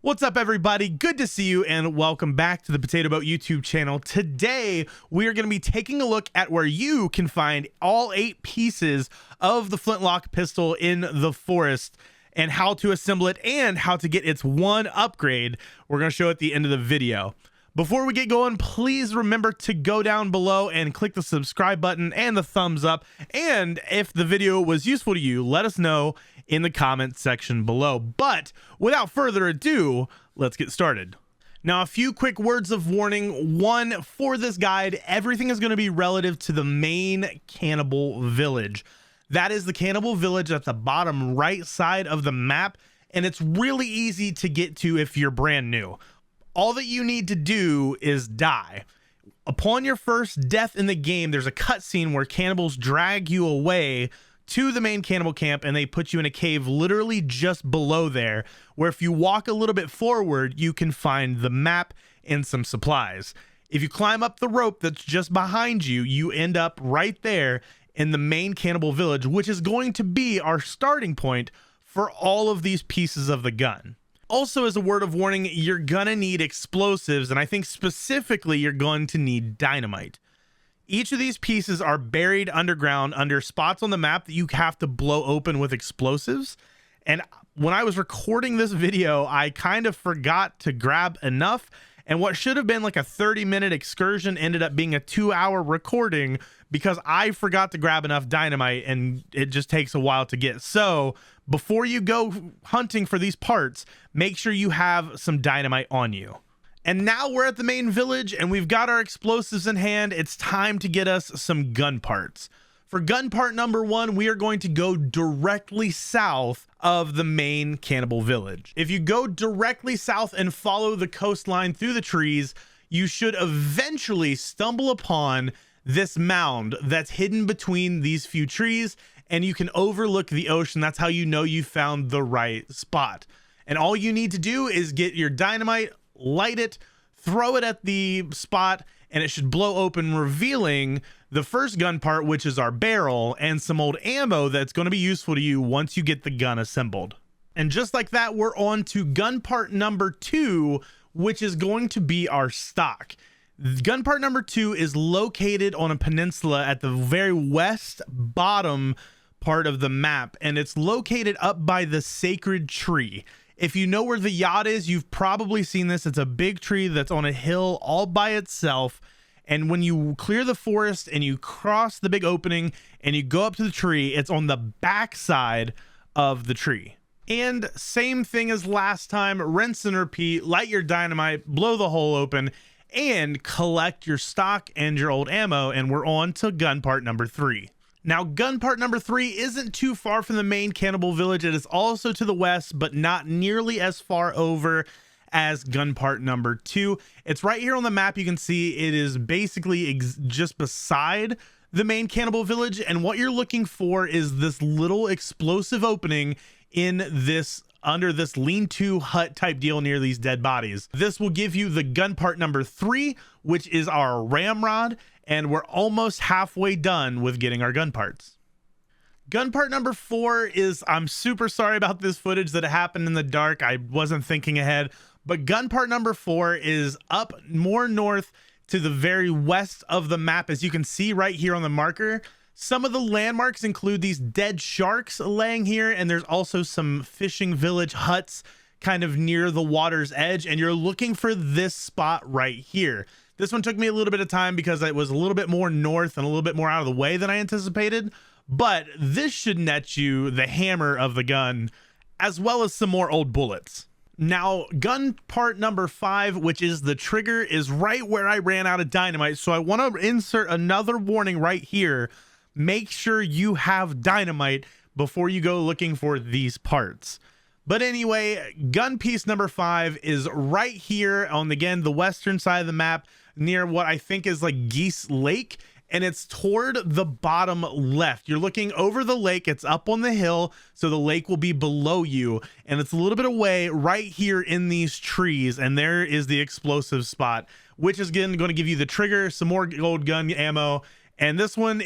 What's up, everybody? Good to see you and welcome back to the Potato Boat YouTube channel. Today, we are going to be taking a look at where you can find all 8 pieces of the flintlock pistol in the forest and how to assemble it and how to get its one upgrade we're going to show at the end of the video. Before we get going, please remember to go down below and click the subscribe button and the thumbs up. And if the video was useful to you, let us know in the comment section below. But without further ado, let's get started. Now, a few quick words of warning. One, for this guide, everything is going to be relative to the main cannibal village. That is the cannibal village at the bottom right side of the map, and it's really easy to get to if you're brand new. All that you need to do is die. Upon your first death in the game, there's a cutscene where cannibals drag you away to the main cannibal camp and they put you in a cave literally just below there, where if you walk a little bit forward, you can find the map and some supplies. If you climb up the rope that's just behind you, you end up right there in the main cannibal village, which is going to be our starting point for all of these pieces of the gun. Also, as a word of warning, you're gonna need explosives, and I think specifically you're going to need dynamite. Each of these pieces are buried underground under spots on the map that you have to blow open with explosives. And when I was recording this video, I kind of forgot to grab enough, and what should have been like a 30-minute excursion ended up being a 2-hour recording because I forgot to grab enough dynamite, and it just takes a while to get. So before you go hunting for these parts, make sure you have some dynamite on you. And now we're at the main village and we've got our explosives in hand. It's time to get us some gun parts. For gun part number 1, we are going to go directly south of the main cannibal village. If you go directly south and follow the coastline through the trees, you should eventually stumble upon this mound that's hidden between these few trees, and you can overlook the ocean. That's how you know you found the right spot. And all you need to do is get your dynamite, light it, throw it at the spot, and it should blow open, revealing the first gun part, which is our barrel and some old ammo that's going to be useful to you once you get the gun assembled. And just like that, we're on to gun part number 2, which is going to be our stock. Gun part number 2 is located on a peninsula at the very west bottom part of the map, and it's located up by the sacred tree. If you know where the yacht is, you've probably seen this. It's a big tree that's on a hill all by itself, and when you clear the forest and you cross the big opening and you go up to the tree, it's on the back side of the tree. And same thing as last time, rinse and repeat, light your dynamite, blow the hole open, and collect your stock and your old ammo, and we're on to gun part number 3. Now, gun part number 3 isn't too far from the main cannibal village. It is also to the west, but not nearly as far over as gun part number 2. It's right here on the map. You can see it is basically just beside the main cannibal village, and what you're looking for is this little explosive opening in this under this lean-to hut type deal near these dead bodies. This will give you the gun part number 3, which is our ramrod, and we're almost halfway done with getting our gun parts. Gun part number 4 is, I'm super sorry about this footage that happened in the dark. I wasn't thinking ahead, but gun part number 4 is up more north to the very west of the map, as you can see right here on the marker. Some of the landmarks include these dead sharks laying here, and there's also some fishing village huts kind of near the water's edge, and you're looking for this spot right here. This one took me a little bit of time because it was a little bit more north and a little bit more out of the way than I anticipated, but this should net you the hammer of the gun, as well as some more old bullets. Now, gun part number 5, which is the trigger, is right where I ran out of dynamite, so I want to insert another warning right here. Make sure you have dynamite before you go looking for these parts. But anyway, gun piece number 5 is right here on, again, the western side of the map near what I think is like Geese Lake, and it's toward the bottom left. You're looking over the lake. It's up on the hill, so the lake will be below you, and it's a little bit away right here in these trees, and there is the explosive spot, which is again going to give you the trigger, some more old gun ammo, and this one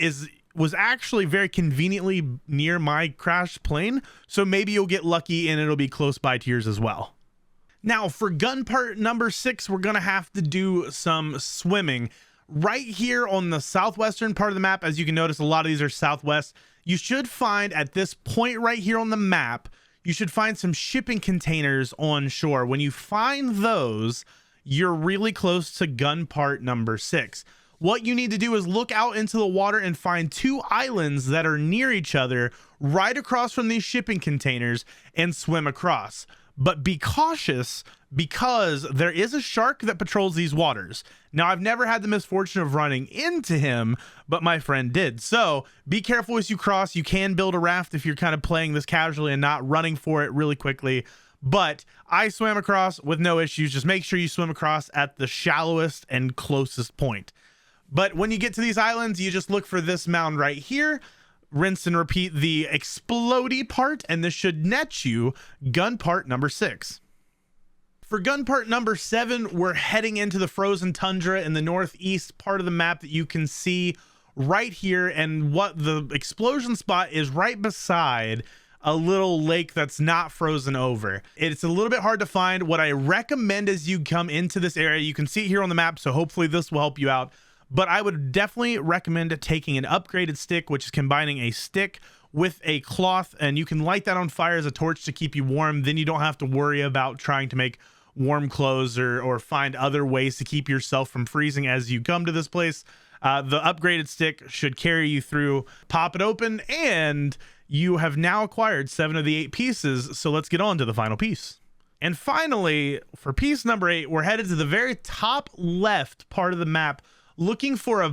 was actually very conveniently near my crashed plane, so maybe you'll get lucky and it'll be close by to yours as well. Now for gun part number 6, we're gonna have to do some swimming. Right here on the southwestern part of the map, as you can notice, a lot of these are southwest. You should find at this point right here on the map, you should find some shipping containers on shore. When you find those, you're really close to gun part number 6. What you need to do is look out into the water and find 2 islands that are near each other right across from these shipping containers and swim across. But be cautious because there is a shark that patrols these waters. Now, I've never had the misfortune of running into him, but my friend did. So be careful as you cross. You can build a raft if you're kind of playing this casually and not running for it really quickly. But I swam across with no issues. Just make sure you swim across at the shallowest and closest point. But when you get to these islands, you just look for this mound right here. Rinse and repeat the explodey part, and this should net you gun part number 6. For gun part number 7, we're heading into the frozen tundra in the northeast part of the map that you can see right here, and what the explosion spot is right beside a little lake that's not frozen over. It's a little bit hard to find. What I recommend as you come into this area, you can see it here on the map, so hopefully this will help you out. But I would definitely recommend taking an upgraded stick, which is combining a stick with a cloth, and you can light that on fire as a torch to keep you warm. Then you don't have to worry about trying to make warm clothes or find other ways to keep yourself from freezing as you come to this place. The upgraded stick should carry you through. Pop it open, and you have now acquired 7 of the 8 pieces. So let's get on to the final piece. And finally, for piece number 8, we're headed to the very top left part of the map, looking for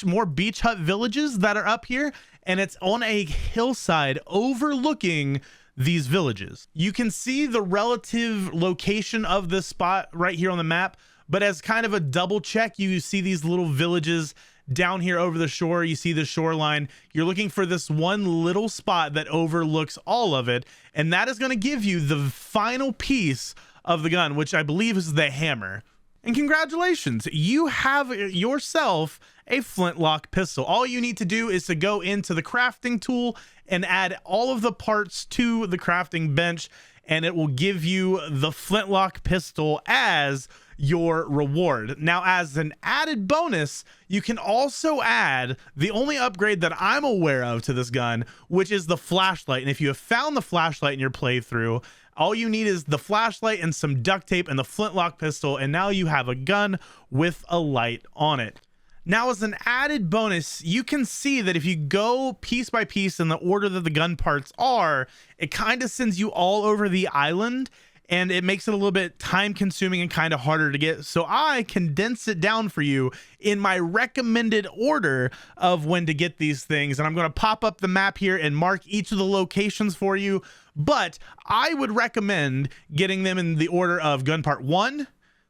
more beach hut villages that are up here, and it's on a hillside overlooking these villages. You can see the relative location of this spot right here on the map, but as kind of a double check, you see these little villages down here over the shore. You see the shoreline. You're looking for this one little spot that overlooks all of it, and that is going to give you the final piece of the gun, which I believe is the hammer. And congratulations, you have yourself a flintlock pistol. All you need to do is to go into the crafting tool and add all of the parts to the crafting bench, and it will give you the flintlock pistol as your reward. Now, as an added bonus, you can also add the only upgrade that I'm aware of to this gun, which is the flashlight. And if you have found the flashlight in your playthrough, all you need is the flashlight and some duct tape and the flintlock pistol, and now you have a gun with a light on it. Now, as an added bonus, you can see that if you go piece by piece in the order that the gun parts are, it kind of sends you all over the island, and it makes it a little bit time consuming and kind of harder to get. So I condensed it down for you in my recommended order of when to get these things. And I'm going to pop up the map here and mark each of the locations for you. But I would recommend getting them in the order of gun part 1,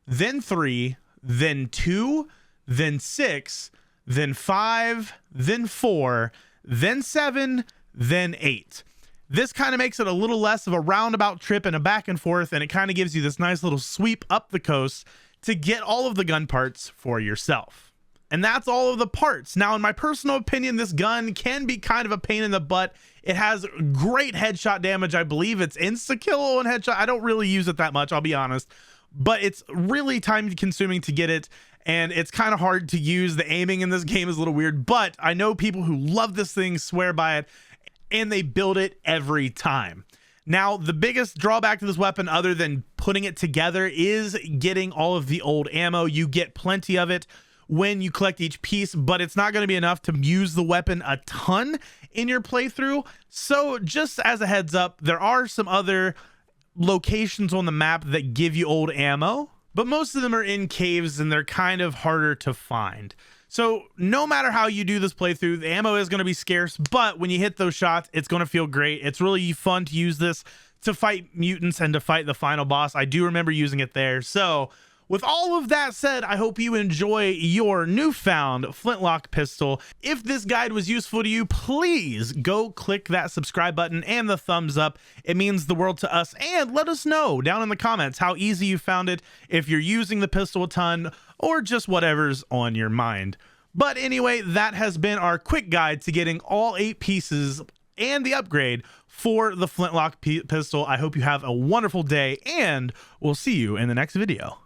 then 3, then 2, then 6, then 5, then 4, then 7, then 8. This kind of makes it a little less of a roundabout trip and a back and forth, and it kind of gives you this nice little sweep up the coast to get all of the gun parts for yourself. And that's all of the parts. Now, in my personal opinion, this gun can be kind of a pain in the butt. It has great headshot damage. I believe it's insta-kill on headshot. I don't really use it that much, I'll be honest. But it's really time consuming to get it, and it's kind of hard to use. The aiming in this game is a little weird, but I know people who love this thing, swear by it, and they build it every time. Now, the biggest drawback to this weapon, other than putting it together, is getting all of the old ammo. You get plenty of it when you collect each piece, but it's not going to be enough to use the weapon a ton in your playthrough. So just as a heads up, there are some other locations on the map that give you old ammo, but most of them are in caves and they're kind of harder to find. So no matter how you do this playthrough, the ammo is going to be scarce, but when you hit those shots, it's going to feel great. It's really fun to use this to fight mutants and to fight the final boss. I do remember using it there. So with all of that said, I hope you enjoy your newfound flintlock pistol. If this guide was useful to you, please go click that subscribe button and the thumbs up. It means the world to us. And let us know down in the comments how easy you found it, if you're using the pistol a ton, or just whatever's on your mind. But anyway, that has been our quick guide to getting all 8 pieces and the upgrade for the Flintlock pistol. I hope you have a wonderful day, and we'll see you in the next video.